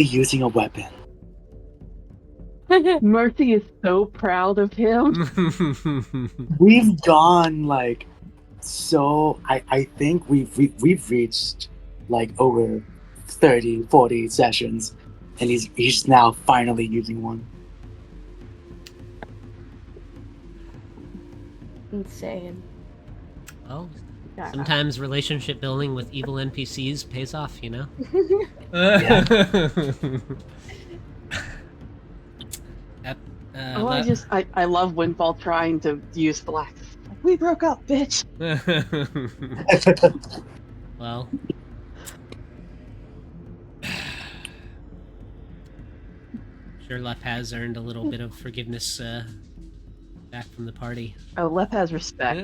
using a weapon. Mercy is so proud of him. We've gone like so. I think we've reached like over 30, 40 sessions, and he's now finally using one. Insane. Well, Yeah. sometimes relationship building with evil NPCs pays off, you know? Yeah. I love Windfall trying to use Flax. We broke up, bitch. Well, sure Lep has earned a little bit of forgiveness back from the party. Oh, Lep has respect.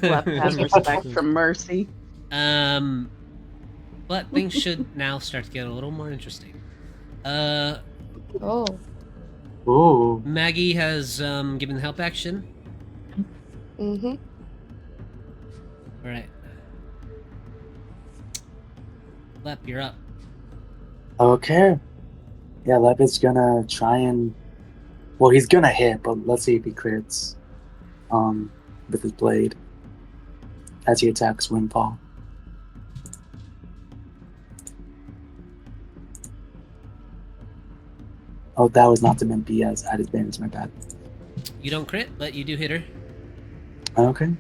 Lep has respect from Mercy. But things should now start to get a little more interesting. Oh. Ooh. Maggie has given the help action. Mm-hmm. All right. Lep, you're up. Okay. Yeah, Leopard's gonna try and. Well, he's gonna hit, but let's see if he crits. With his blade as he attacks Windfall. Oh, that was not meant to be as at advantage. My bad. You don't crit, but you do hit her. Okay.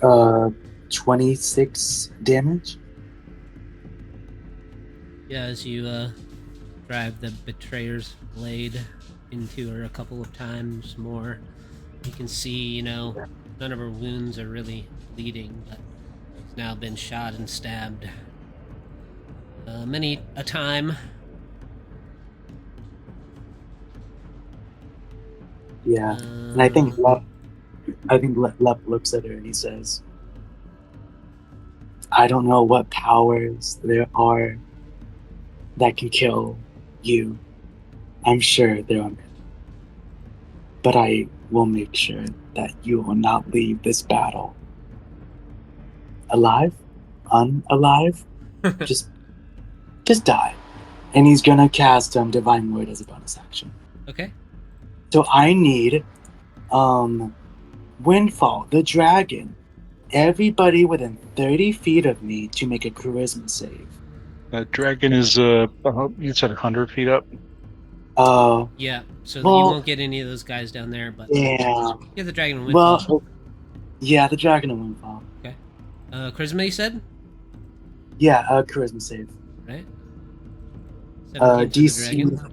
Uh, 26 damage. Yeah, as you drive the betrayer's blade into her a couple of times more, you can see, you know, none of her wounds are really bleeding, but she's now been shot and stabbed many a time. Yeah, and I think Lep looks at her and he says, "I don't know what powers there are that can kill you. I'm sure there are, but I will make sure that you will not leave this battle alive, unalive. just die." And he's gonna cast Divine Word as a bonus action. Okay. So I need Windfall, the dragon, everybody within 30 feet of me to make a charisma save. That dragon is you said 100 feet up. Yeah, so you Well, won't get any of those guys down there, but yeah. get the dragon and Windfall. Well, yeah, the dragon and Windfall. Okay. Charisma, you said? Yeah, charisma save. Right. 17 for the dragon. DC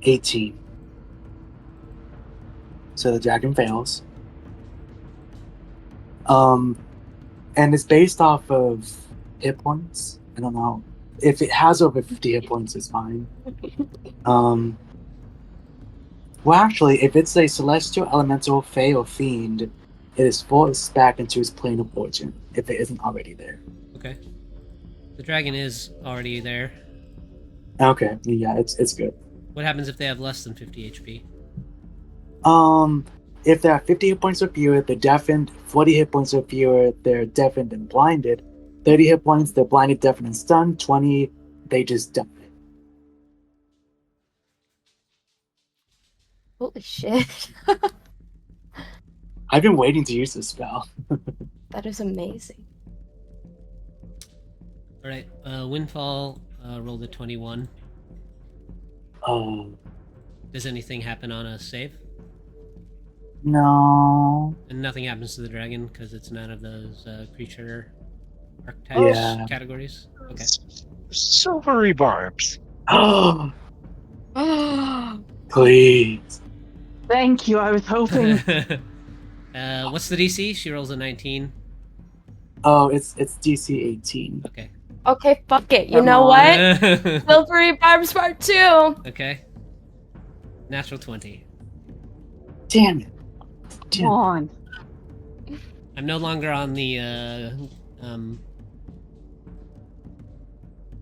18. So the dragon fails. And it's based off of hit points. I don't know. If it has over 50 hit points, it's fine. Well, actually, if it's a celestial, elemental, fey, or fiend, it is forced back into its plane of origin if it isn't already there. Okay. The dragon is already there. Okay, yeah, it's good. What happens if they have less than 50 HP? If there are 50 hit points or fewer, they're deafened. 40 hit points or fewer, they're deafened and blinded. 30 hit points, they're blinded, deafened, and stunned. 20, they just die. Holy shit. I've been waiting to use this spell. That is amazing. Alright, Windfall rolled a 21. Does anything happen on a save? No. And nothing happens to the dragon because it's none of those creature archetypes categories? Okay. Silvery barbs. Oh, please. Thank you, I was hoping. What's the DC? She rolls a 19. Oh, it's DC 18. Okay. Okay, fuck it. You Come know on. what? Silvery Barbs Part 2! Okay. Natural 20. Damn it. Come on. I'm no longer on the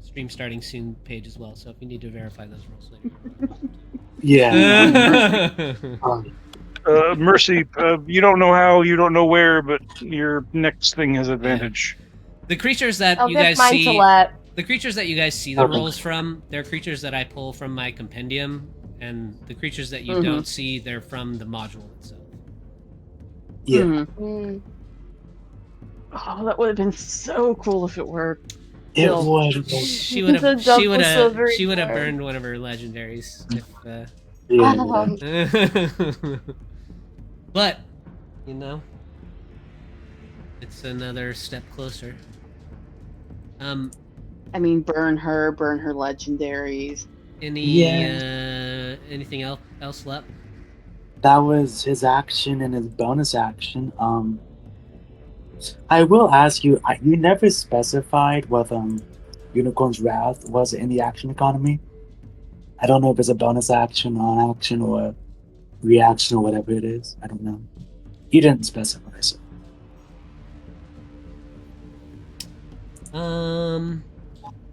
stream starting soon page as well, so if you need to verify those rolls later. Yeah. Um, Mercy, you don't know how, you don't know where, but your next thing has advantage. The creatures that I'll you give guys mine see, to Let. the creatures that you guys see the Okay. rolls from, they're creatures that I pull from my compendium, and the creatures that you Mhm. don't see, they're from the module itself. yeah. Mhm. Mm. Oh, that would have been so cool if it worked. It Still. would. She would The have, she would double have, silvery she would have sword. burned one of her legendaries if. Yeah. But, you know, it's another step closer. I mean, burn her legendaries. Anything else left? That was his action and his bonus action. I will ask you. You never specified what Unicorn's Wrath was in the action economy. I don't know if it's a bonus action, on action, or reaction, or whatever it is. I don't know. He didn't specify. So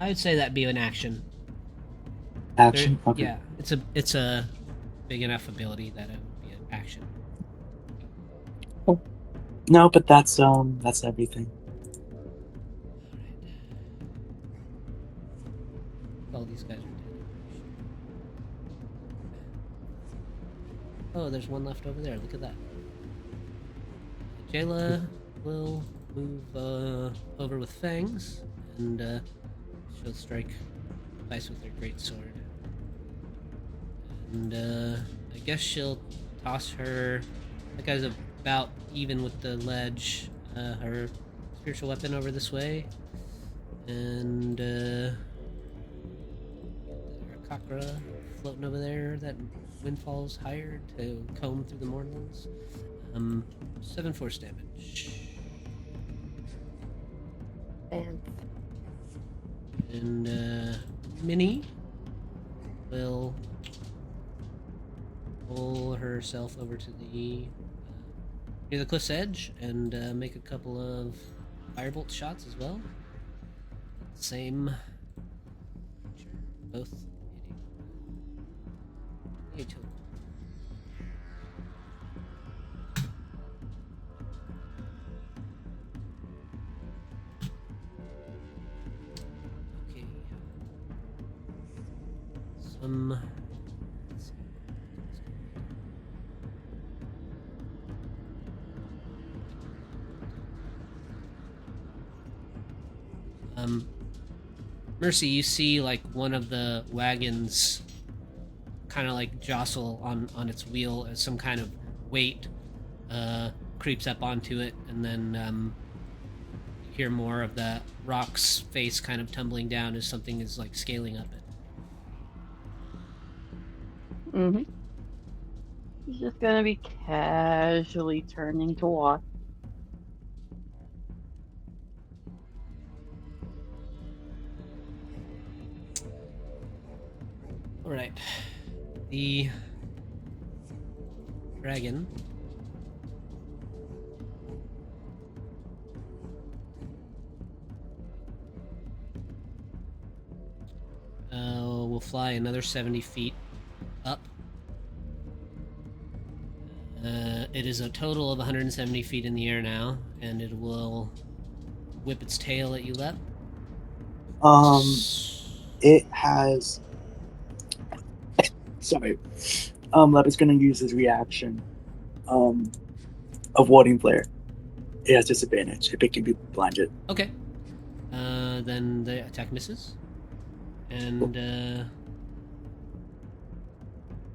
I would say that'd be an action. action. Okay. Yeah, it's a big enough ability that it would be an action. No, but that's everything. All these guys are dead. Oh, there's one left over there. Look at that. Jayla will move over with Fangs, and she'll strike twice with her great sword. And I guess she'll toss her. That guy's about even with the ledge. Her spiritual weapon over this way, and her Kakra floating over there. That Windfalls hired to comb through the mornings. 7 force damage. And And Minnie will pull herself over to the near the cliff's edge and make a couple of firebolt shots as well. Same. Both hitting. Okay. Some. Mercy, you see like one of the wagons kind of like jostle on its wheel as some kind of weight creeps up onto it, and then you hear more of the rock's face kind of tumbling down as something is like scaling up it. Mhm. He's just gonna be casually turning to watch. Alright. The dragon will fly another 70 feet up. It is a total of 170 feet in the air now, and it will whip its tail at you, Lep. It has. Sorry. Lep is gonna use his reaction. Of warding flare. It has disadvantage if it can be blinded. Okay. Then the attack misses. And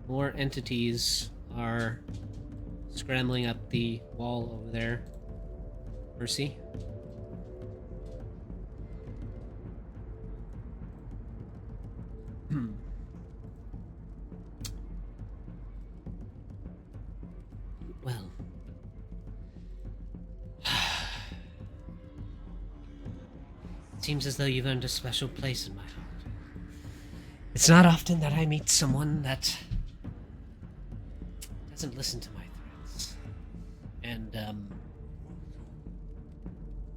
more entities are scrambling up the wall over there. Mercy. Well. Seems as though you've earned a special place in my heart. It's not often that I meet someone that doesn't listen to my threats. And,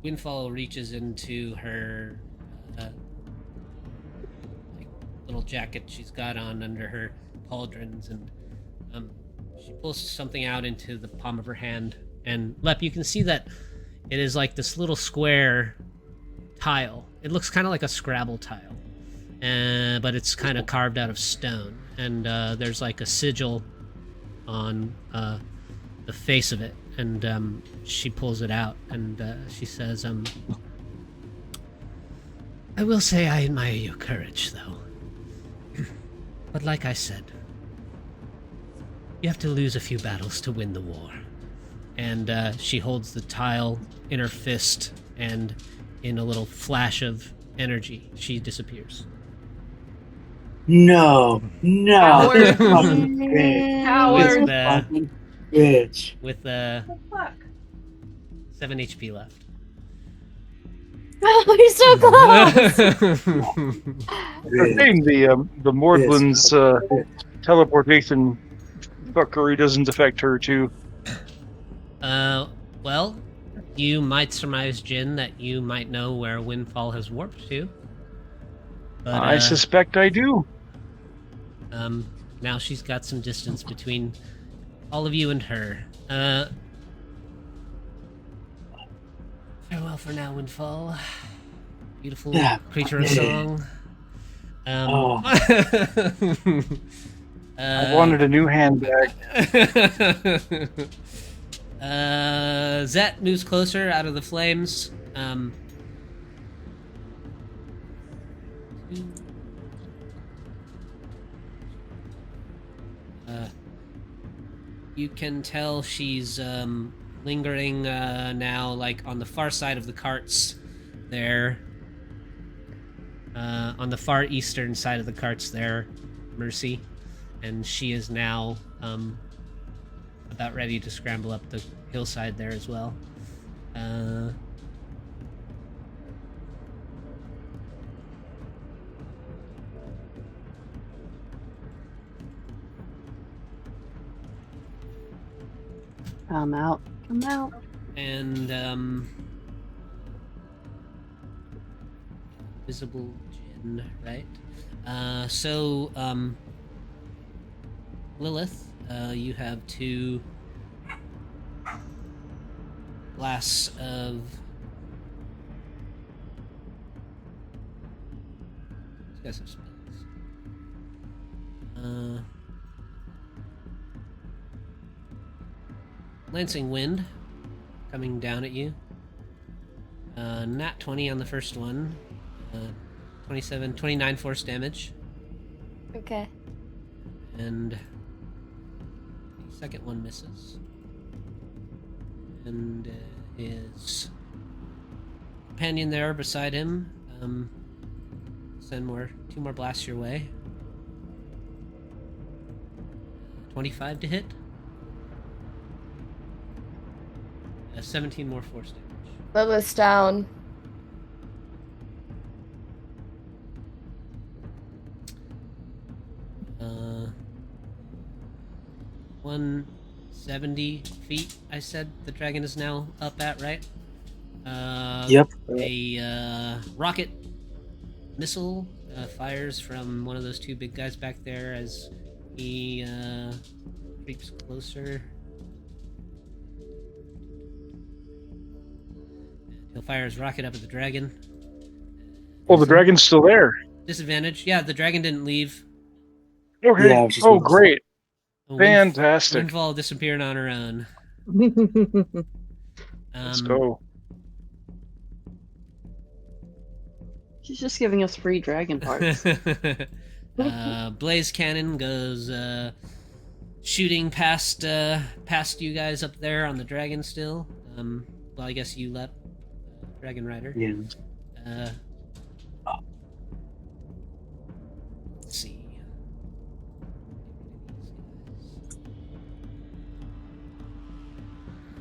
Windfall reaches into her, like, little jacket she's got on under her pauldrons, and she pulls something out into the palm of her hand. And Lep, you can see that it is like this little square tile. It looks kind of like a Scrabble tile, but it's kind of carved out of stone. And there's like a sigil on the face of it. And she pulls it out, and she says, I will say I admire your courage, though. But like I said, you have to lose a few battles to win the war. And she holds the tile in her fist, and in a little flash of energy, she disappears. No, Coward. fucking bitch. Coward. With, Fucking bitch. with Fuck. 7 HP left. Oh, you're so close! The thing, the Mordlin's teleportation fuckery doesn't affect her too. Well, you might surmise, Jin, that you might know where Windfall has warped to. But, I suspect I do. Now she's got some distance between all of you and her. Farewell for now, Windfall. Beautiful creature of song. I wanted a new handbag. Zet moves closer out of the flames. You can tell she's lingering now, like on the far side of the carts there. On the far eastern side of the carts there, Mercy. And she is now about ready to scramble up the hillside there as well. Come out. Come out. And visible Jin, right? So Lilith, you have 2 blasts of these guys have spells. Lancing Wind coming down at you. Nat 20 on the first one. 29 force damage. Okay. And the second one misses. And his companion there beside him, send 2 more blasts your way. 25 to hit. 17 more force damage. Lilith's down. Uh, 170 feet, I said the dragon is now up at, right? Yep. A rocket missile fires from one of those 2 big guys back there as he creeps closer. He'll fire his rocket up at the dragon. Oh, the dragon's still there. Disadvantage. Yeah, the dragon didn't leave. Okay. Yeah, I was just Oh, gonna say. great. The Fantastic. Windfall disappeared on her own. Let's go. She's just giving us free dragon parts. Blaze cannon goes shooting past you guys up there on the dragon still. Well, I guess you let Dragon Rider. Yeah. Let's see.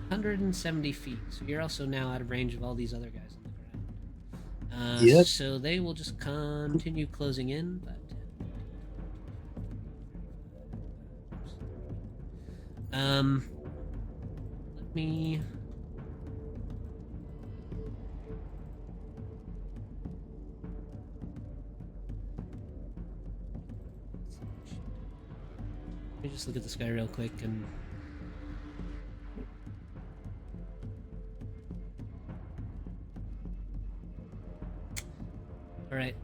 170 feet. So you're also now out of range of all these other guys on the ground. Yep. So they will just continue closing in. But let me. look at this guy real quick and. All right.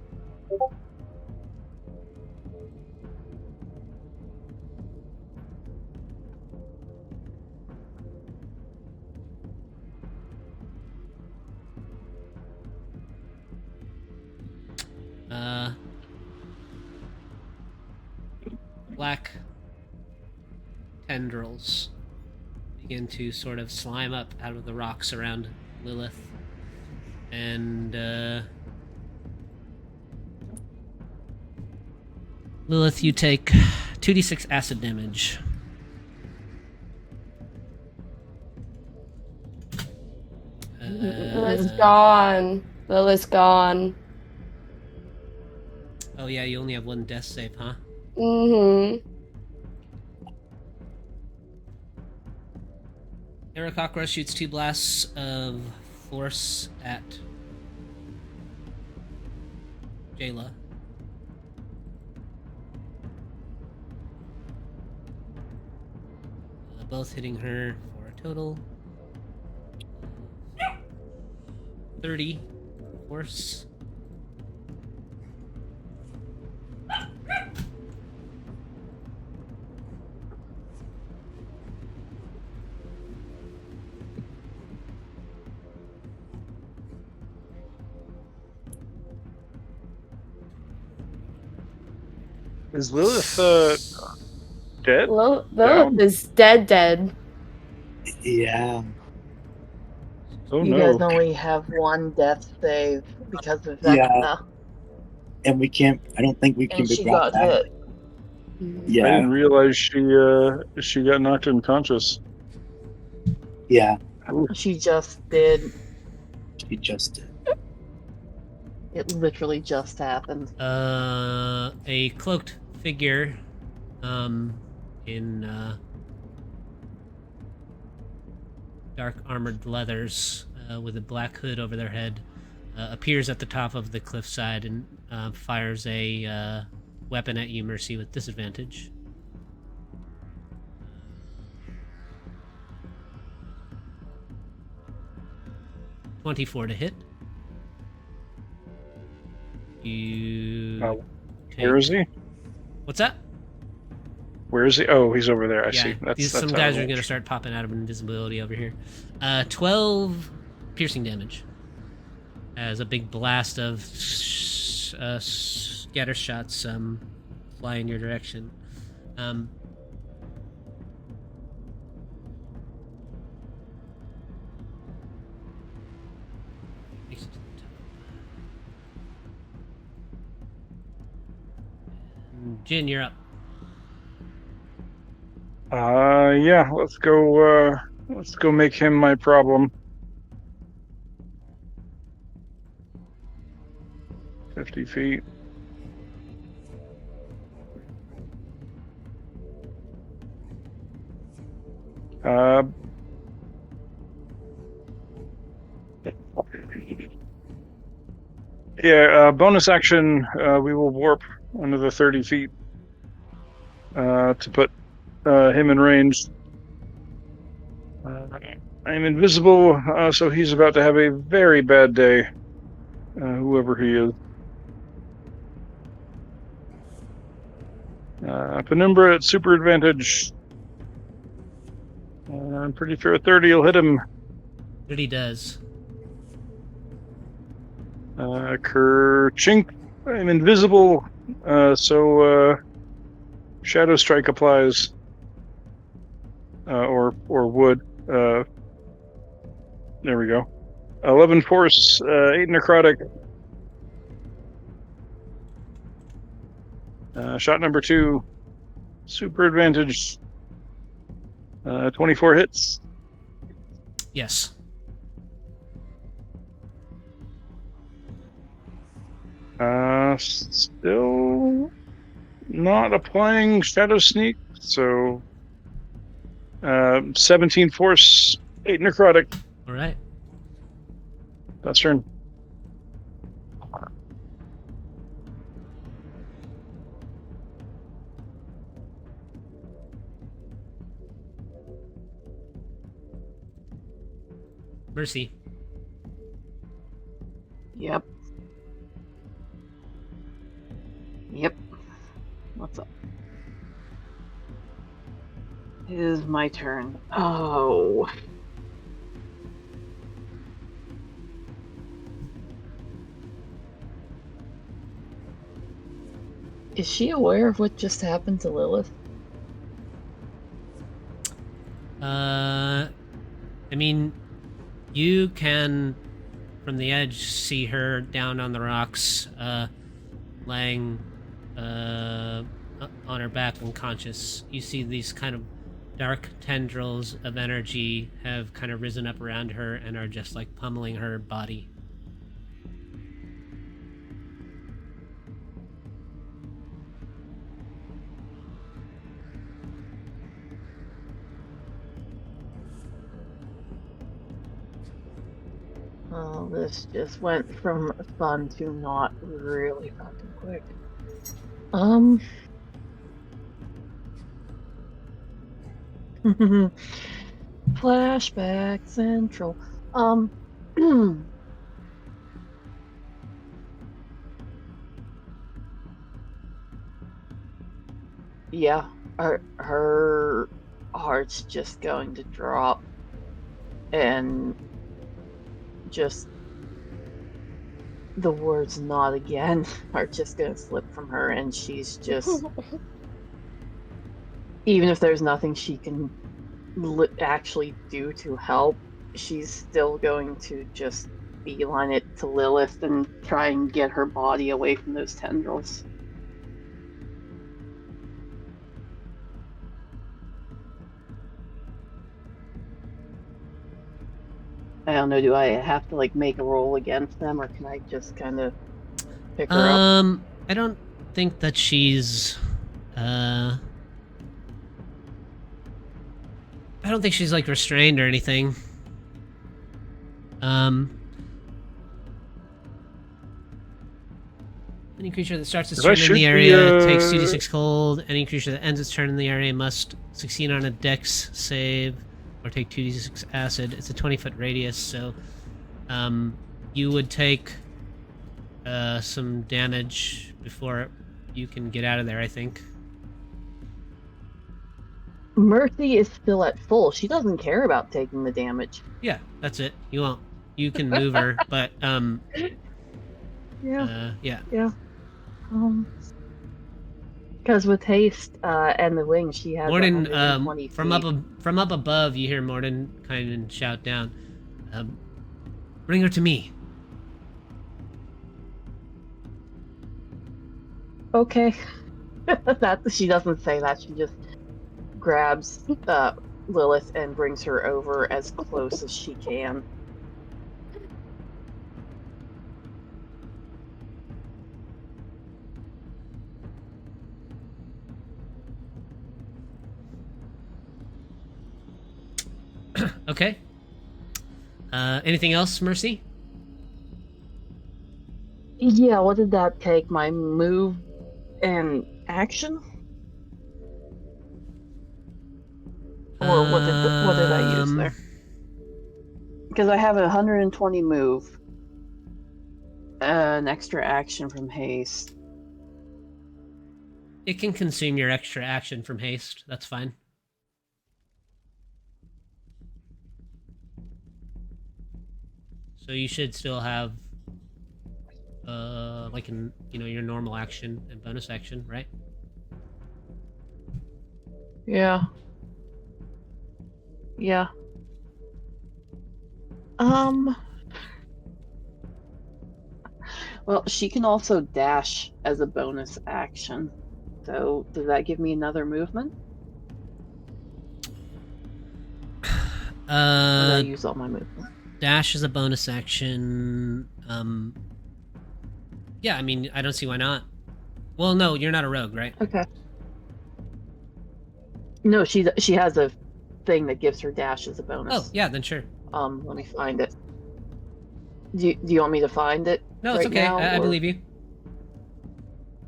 Black tendrils begin to sort of slime up out of the rocks around Lilith. And, Lilith, you take 2d6 acid damage. Lilith's gone. Lilith's gone. Oh yeah, you only have one death save, huh? Mm-hmm. Arakakra shoots 2 blasts of force at Jayla. Both hitting her for a total of 30 force. Is Lilith dead? Lilith Down? is dead. Yeah. Oh You guys no. only have one death save because of Yeah. Vecna, And we can't, I don't think we can and be she brought got back. hit. I Yeah. didn't realize she got knocked unconscious. Yeah. Ooh. She just did. She just did. It literally just happened. A cloaked figure, in dark armored leathers, with a black hood over their head, appears at the top of the cliffside and fires a weapon at you, Mercy, with disadvantage. .24 to hit. You Where is he? What's that? Where is he? Oh, he's over there. I see. Some guys are going to start popping out of invisibility over here. 12 piercing damage as a big blast of scatter shots fly in your direction. Jin, you're up. Yeah, let's go make him my problem. 50 feet. Bonus action, we will warp another 30 feet to put him in range. I'm invisible, so he's about to have a very bad day, whoever he is. Penumbra at super advantage. I'm pretty sure 30 will hit him. 30 does. Kerchink. I'm invisible, so Shadow Strike applies. Or would. There we go. 11 force, 8 necrotic. Shot number 2. Super advantage. 24 hits. Yes. Still not applying Shadow Sneak, so 17 force, 8 necrotic. All right. That's turn. Mercy. Yep. Yep. What's up? It is my turn. Oh. Is she aware of what just happened to Lilith? I mean, you can, from the edge, see her down on the rocks, laying on her back unconscious. You see these kind of dark tendrils of energy have kind of risen up around her and are just like pummeling her body. Oh, this just went from fun to not really fucking quick. Flashback Central. Yeah, her heart's just going to drop, and just the words "not again" are just gonna slip from her, and she's just, even if there's nothing she can actually do to help, she's still going to just beeline it to Lilith and try and get her body away from those tendrils. I don't know, do I have to like make a roll against them, or can I just kind of pick her up? I don't think that she's I don't think she's like restrained or anything. Any creature that starts its turn in the area takes 2d6 cold. Any creature that ends its turn in the area must succeed on a dex save or take 2d6 acid. It's a 20-foot radius, so you would take some damage before you can get out of there, I think. Mercy is still at full. She doesn't care about taking the damage. Yeah, that's it. You won't. You can move her, but Yeah. yeah. Because with haste and the wing, she has Morden, 120 feet. from up above, you hear Morden kind of shout down, "Bring her to me." Okay. That she doesn't say that. She just grabs Lilith and brings her over as close as she can. Okay. Anything else, Mercy? Yeah, what did that take? My move and action? Or what did I use there? Because I have a 120 move, an extra action from haste. It can consume your extra action from haste. That's fine. So you should still have like your normal action and bonus action, right? Yeah. Well, she can also dash as a bonus action. So, does that give me another movement? Or did I use all my movement? Dash is a bonus action. Yeah, I mean, I don't see why not. Well, no, you're not a rogue, right? Okay. No, she has a thing that gives her dash as a bonus. Oh, yeah, then sure. Let me find it. Do you want me to find it? No, it's right okay. now, I believe you.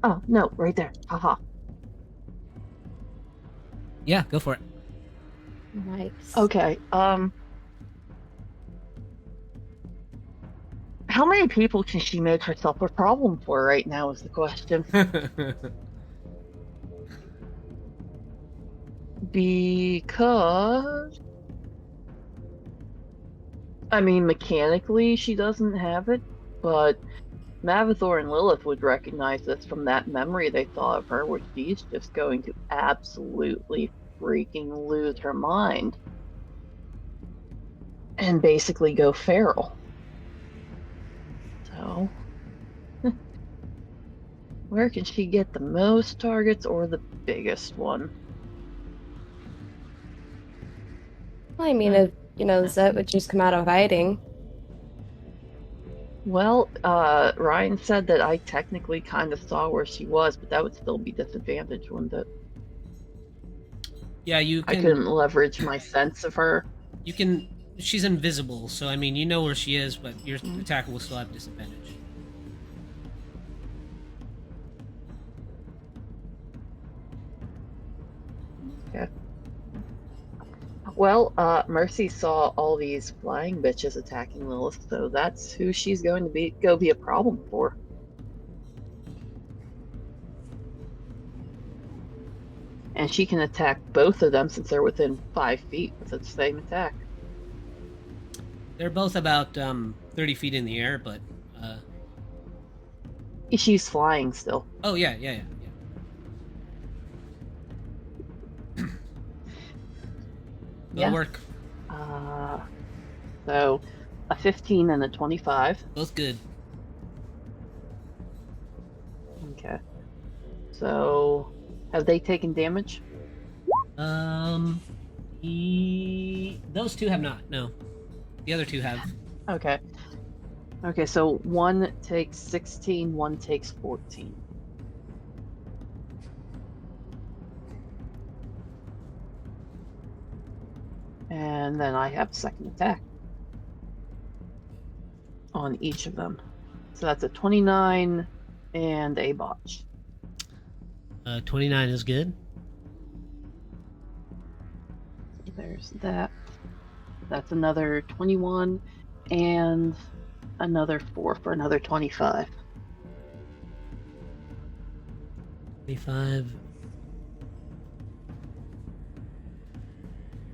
Oh, no, right there. Haha. Yeah, go for it. Nice. Okay. How many people can she make herself a problem for right now is the question. Because, I mean, mechanically she doesn't have it, but Mavithor and Lilith would recognize this from that memory they saw of her, where she's just going to absolutely freaking lose her mind and basically go feral. So, where can she get the most targets or the biggest one? Well, I mean, if, Zet would just come out of hiding. Well, Ryan said that I technically kind of saw where she was, but that would still be disadvantage, wouldn't it? Yeah, you I can. couldn't leverage my sense of her. You can. She's invisible, so I mean, you know where she is, but your attacker will still have disadvantage. Okay. Well, Mercy saw all these flying bitches attacking Lilith, so that's who she's going to be a problem for. And she can attack both of them since they're within 5 feet with the same attack. They're both about 30 feet in the air, but She's flying still. oh yeah. That'll work. So a 15 and a 25. Both good. Okay. So have they taken damage? Those two have not. No, the other two have. Okay. Okay, so one takes 16, one takes 14. And then I have second attack on each of them. So that's a 29 and a botch. 29 is good. There's that. That's another 21 and another 4 for another 25. 25.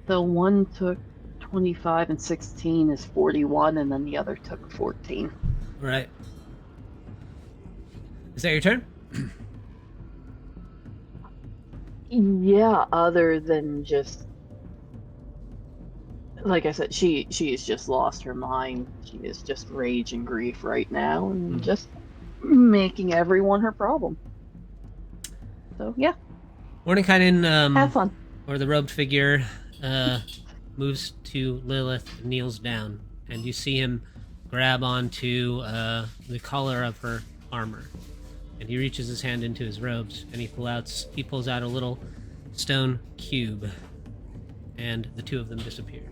So one took 25 and 16 is 41, and then the other took 14. Right. Is that your turn? Yeah, other than just, like I said, she's just lost her mind. She is just rage and grief right now, and just making everyone her problem. So yeah, Mordenkainen, have fun. or the robed figure, moves to Lilith and kneels down, and you see him grab onto the collar of her armor, and he reaches his hand into his robes, and he pulls out a little stone cube, and the two of them disappear.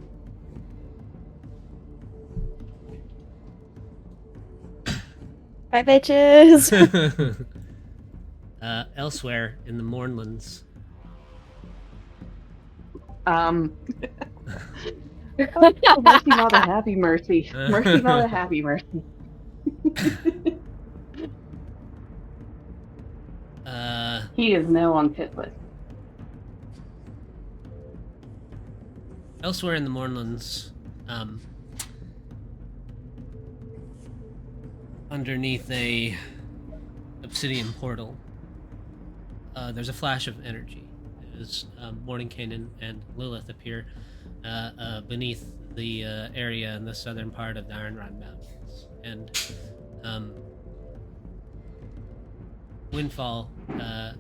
Bye, bitches! Elsewhere in the Mournlands. Mercy, not a happy Mercy. Mercy, not a happy Mercy. He is now on pit list. Elsewhere in the Mournlands, underneath a obsidian portal, there's a flash of energy as Mordenkainen and Lilith appear beneath the area in the southern part of the Ironrod Mountains, and Windfall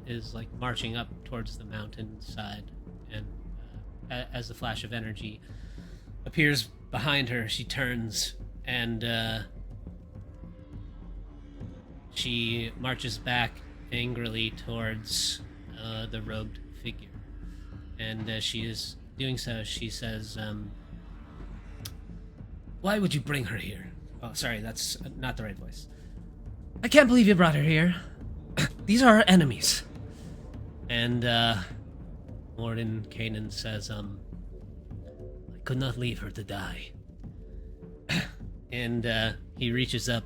is like marching up towards the mountainside, and as the flash of energy appears behind her, she turns and she marches back angrily towards the robed figure. And as she is doing so, she says, "Why would you bring her here?" Oh, sorry, that's not the right voice. "I can't believe you brought her here. These are our enemies." And Mordenkainen says, "I could not leave her to die. and he reaches up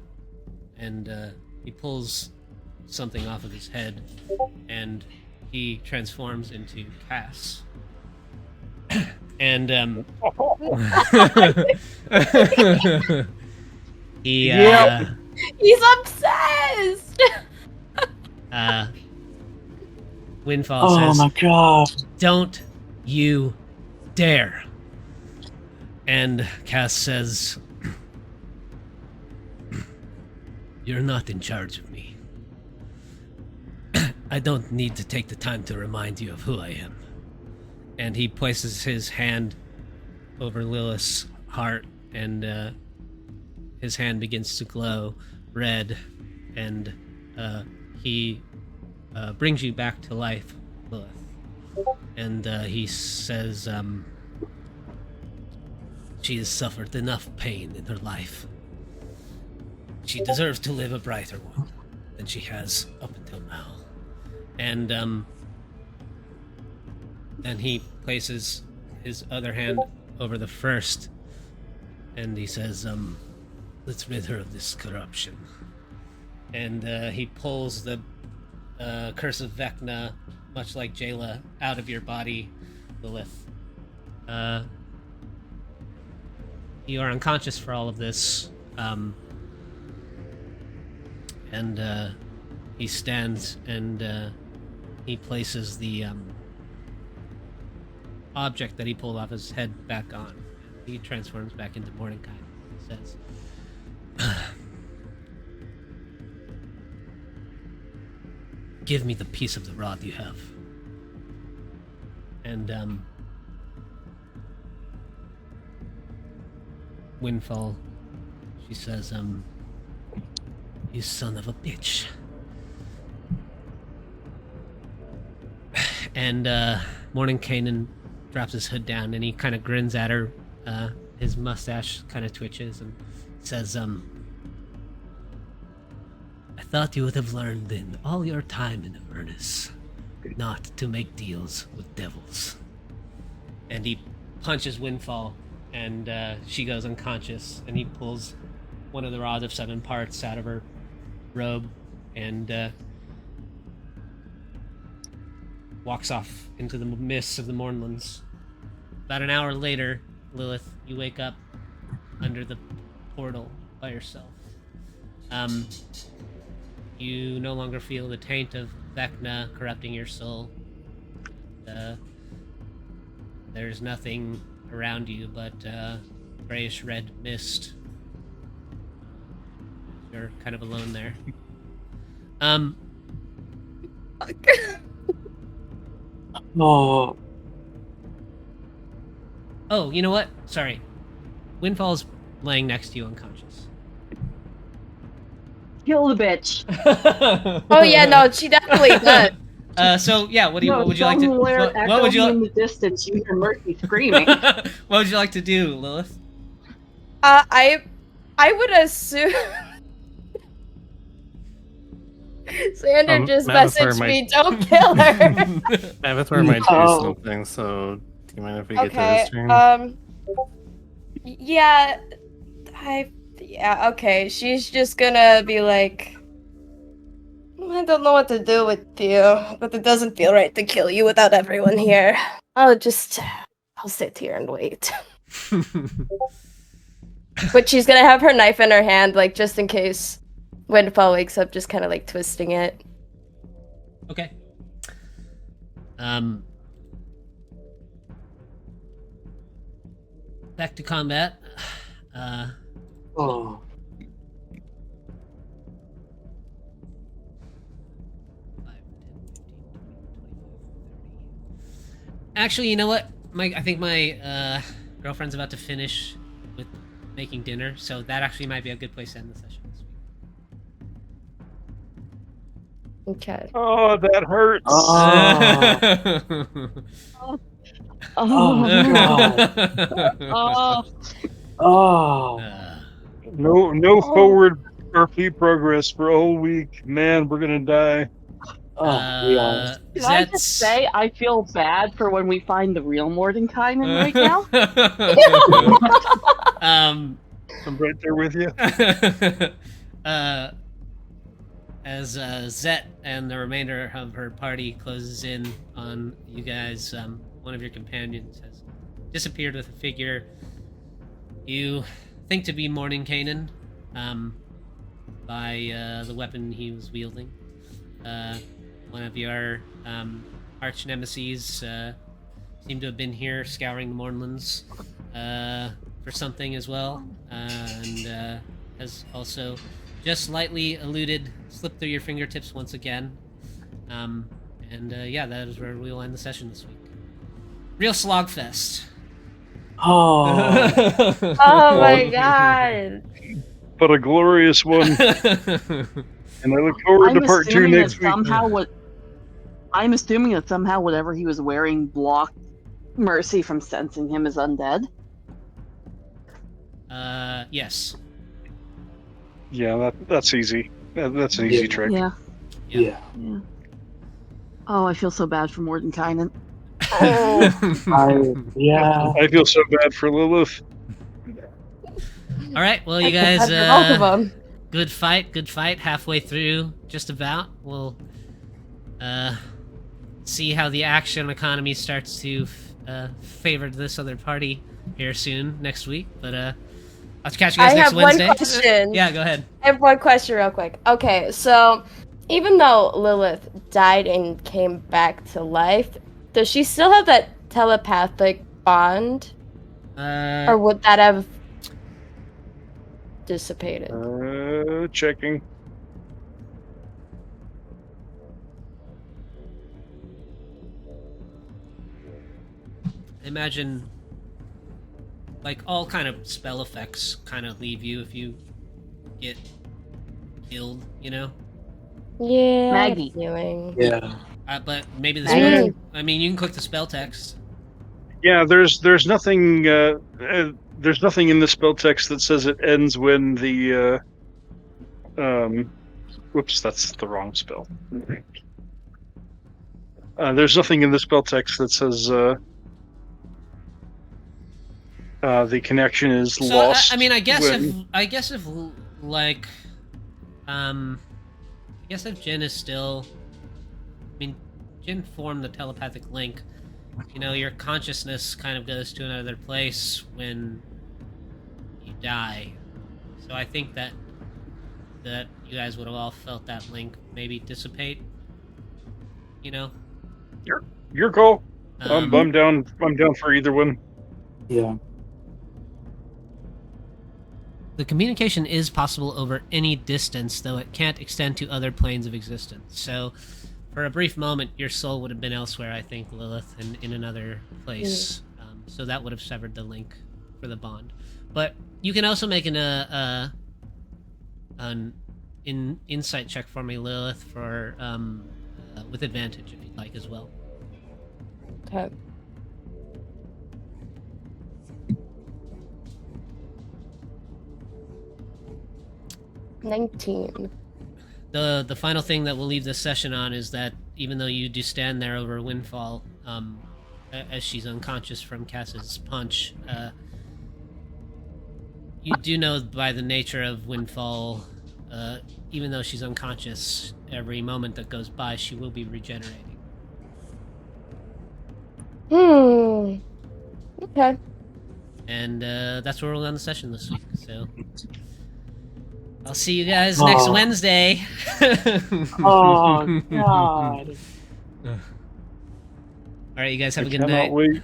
and he pulls something off of his head, and he transforms into Cass. And he He's obsessed. Windfall Oh says, my god. "Don't you dare!" And Cass says, "You're not in charge of me. I don't need to take the time to remind you of who I am." And he places his hand over Lilith's heart, and his hand begins to glow red, and he brings you back to life, Lilith. And he says, "She has suffered enough pain in her life. She deserves to live a brighter one than she has up until now." And then he places his other hand over the first, and he says, "Let's rid her of this corruption." And he pulls the curse of Vecna, much like Jayla, out of your body, Lilith. You are unconscious for all of this, and he stands and he places the object that he pulled off his head back on. He transforms back into Mordenkainen. He says, "Give me the piece of the rod you have." And Windfall, she says, "You son of a bitch." And Mordenkainen drops his hood down and he kind of grins at her. His mustache kind of twitches and says, "I thought you would have learned in all your time in Avernus not to make deals with devils." And he punches Windfall, and she goes unconscious, and he pulls one of the rods of 7 parts out of her robe and walks off into the mists of the Mornlands. About an hour later, Lilith, you wake up under the portal by yourself. You no longer feel the taint of Vecna corrupting your soul. There's nothing around you but grayish red mist. You're kind of alone there. Oh, Oh, you know what? Sorry. Windfall's laying next to you unconscious. Kill the bitch. Oh yeah, no, she definitely does. So yeah, what would you like to? What would you? In the distance, you hear Murphy screaming. What would you like to do, Lilith? I would assume. Sander just messaged me, "Don't kill her." Avatar might do something, so do you mind if we get to his turn? Yeah, okay. She's just gonna be like, "I don't know what to do with you, but it doesn't feel right to kill you without everyone here. I'll sit here and wait." But she's gonna have her knife in her hand, like, just in case Windfall wakes up, just kind of like twisting it. Okay. Back to combat. oh. Actually, you know what? I think my girlfriend's about to finish with making dinner, so that actually might be a good place to end the session this week. Okay. Oh, that hurts. No forward RP progress for a whole week. Man, we're gonna die. We are. Can I just say, I feel bad for when we find the real Mordenkainen right now? I'm right there with you. As Zet and the remainder of her party closes in on you guys, one of your companions has disappeared with a figure you think to be Morning Kanan, by the weapon he was wielding. One of your arch nemeses seem to have been here scouring the Mornlands for something as well, and has also just slightly slipped through your fingertips once again. Yeah, that is where we'll end the session this week. Real slogfest. Oh, Oh my god. But a glorious one. And I look forward to part 2 next week. I'm assuming that somehow whatever he was wearing blocked Mercy from sensing him as undead. Yes. Yeah, that's easy. That's an easy trick. yeah. Oh, I feel so bad for Mordenkainen. I feel so bad for Lilith. All right, well, you I feel guys, bad for both of them. good fight. Halfway through, just about. We'll see how the action economy starts to favor this other party here soon next week. But I'll catch you guys next Wednesday. I have one question. Yeah, go ahead. I have one question real quick. Okay, so even though Lilith died and came back to life, does she still have that telepathic bond? Or would that have dissipated? Checking. Imagine, like, all kind of spell effects kind of leave you if you get killed, you know? Yeah, Maggie. Feeling. Yeah. But maybe the Maggie. spell... I mean, you can click the spell text. Yeah, there's nothing there's nothing in the spell text that says it ends when the whoops, that's the wrong spell. There's nothing in the spell text that says the connection is lost. I mean, I guess when... if Jin is still... I mean, Jin formed the telepathic link. You know, your consciousness kind of goes to another place when you die. So I think that you guys would have all felt that link maybe dissipate. You know? Your call. I'm down for either one. Yeah. The communication is possible over any distance, though it can't extend to other planes of existence. So, for a brief moment, your soul would have been elsewhere, I think, Lilith, in another place. So that would have severed the link for the bond. But you can also make an insight check for me, Lilith, for with advantage if you'd like as well. Okay. $19. The final thing that we'll leave this session on is that even though you do stand there over Windfall, as she's unconscious from Cass's punch, you do know by the nature of Windfall, even though she's unconscious, every moment that goes by, she will be regenerating. Okay. And that's where we'll end the session this week. So I'll see you guys next Wednesday. Oh, God. All right, you guys have a good I night. cannot wait.